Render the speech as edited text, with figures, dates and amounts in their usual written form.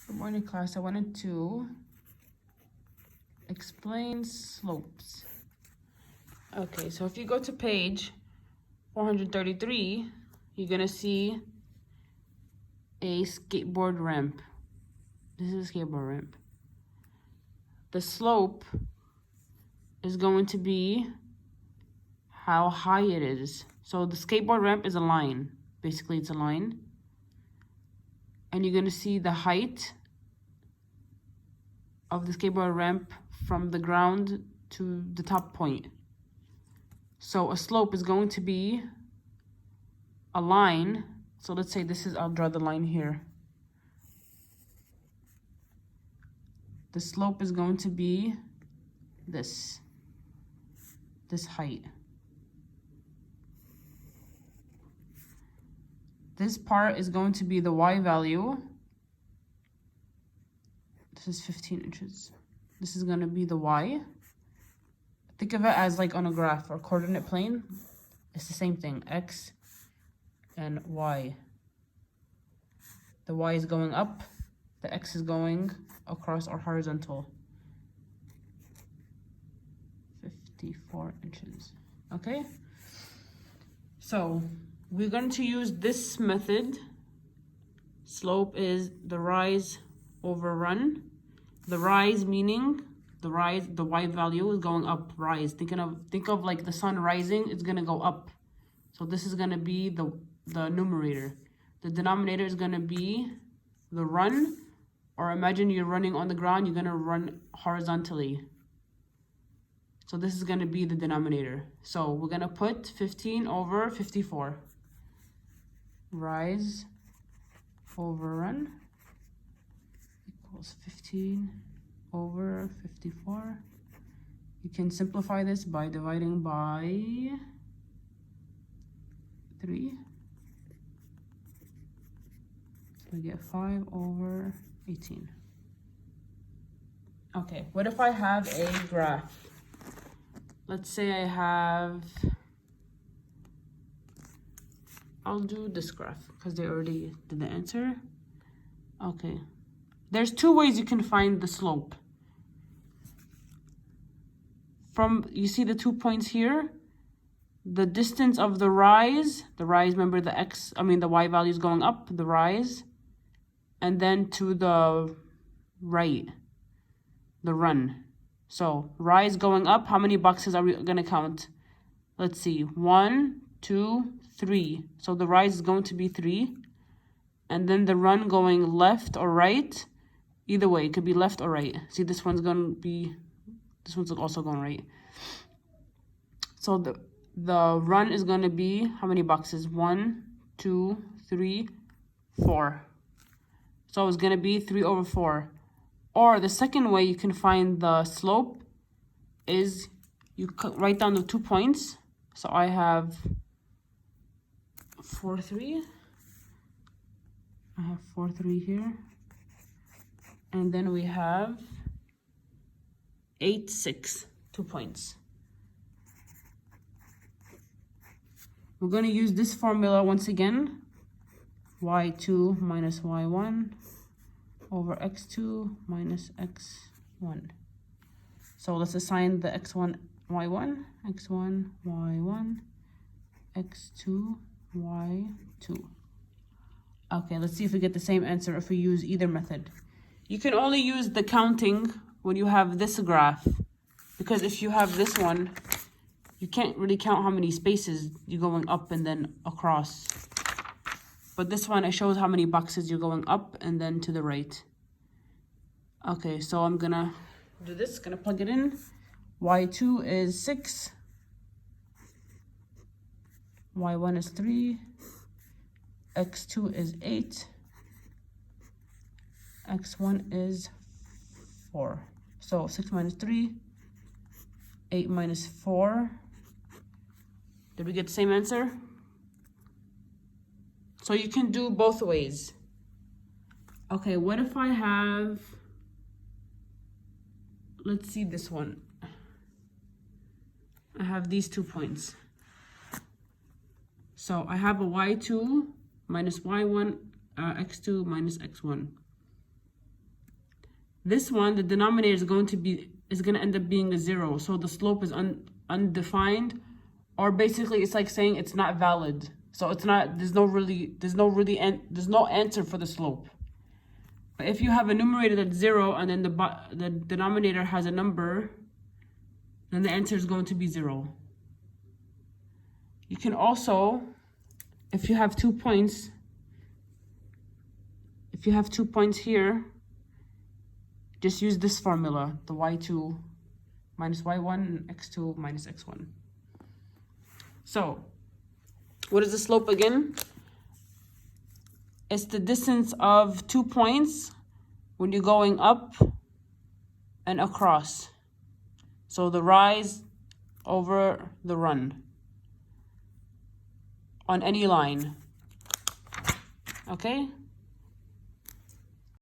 Good morning, class. I wanted to explain slopes. Okay, so if you go to page 433, you're gonna see a skateboard ramp. This is a skateboard ramp. The slope is going to be how high it is. So the skateboard ramp is a line. Basically, it's a line. And you're gonna see the height of the skateboard ramp from the ground to the top point. So a slope is going to be a line. So let's say this is, I'll draw the line here. The slope is going to be this height. This part is going to be the y value. This is 15 inches. This is going to be the y. Think of it as like on a graph or coordinate plane. It's the same thing, x and y. The y is going up, the x is going across our horizontal. 54 inches, okay? So we're going to use this method. Slope is the rise over run. The rise meaning the y value is going up, rise. Think of like the sun rising, it's gonna go up. So this is gonna be the numerator. The denominator is gonna be the run, or imagine you're running on the ground, you're gonna run horizontally. So this is gonna be the denominator. So we're gonna put 15 over 54. Rise over run equals 15 over 54. You can simplify this by dividing by 3. So we get 5 over 18. Okay, what if I have a graph? Let's say I have, I'll do this graph because they already did the answer. Okay, there's two ways you can find the slope. You see the 2 points here, the distance of the rise, remember the y value is going up, the rise, and then to the right, the run. So rise going up, how many boxes are we gonna count? Let's see, 1, 2, 3. So the rise is going to be 3. And then the run going left or right, either way, it could be left or right. See, this one's also going right. So the run is gonna be, how many boxes? 1, 2, 3, 4. So it's gonna be 3 over 4. Or the second way you can find the slope is you write down the 2 points. So I have 4, 3. I have 4, 3 here. And then we have 8, 6, 2 points. We're going to use this formula once again. y2 minus y1 over x2 minus x1. So let's assign the x1, y1, x1, y1, x2, y2. Okay, let's see if we get the same answer if we use either method. You can only use the counting when you have this graph, because if you have this one, you can't really count how many spaces you're going up and then across. But this one, it shows how many boxes you're going up and then to the right. Okay, so I'm gonna do this, gonna plug it in. y2 is 6, y1 is 3, x2 is 8, x1 is 4. So 6 minus 3, 8 minus 4. Did we get the same answer? So you can do both ways. Okay, what if I have, let's see this one. I have these 2 points. So I have a y2 minus y1, x2 minus x1. This one, the denominator is going to end up being a 0. So the slope is undefined, or basically it's like saying it's not valid. So it's not, there's no answer for the slope. But if you have a numerator that's 0 and then the denominator has a number, then the answer is going to be 0. You can also, if you have 2 points, here, just use this formula, the y2 minus y1 and x2 minus x1. So, what is the slope again? It's the distance of 2 points when you're going up and across. So the rise over the run on any line. Okay?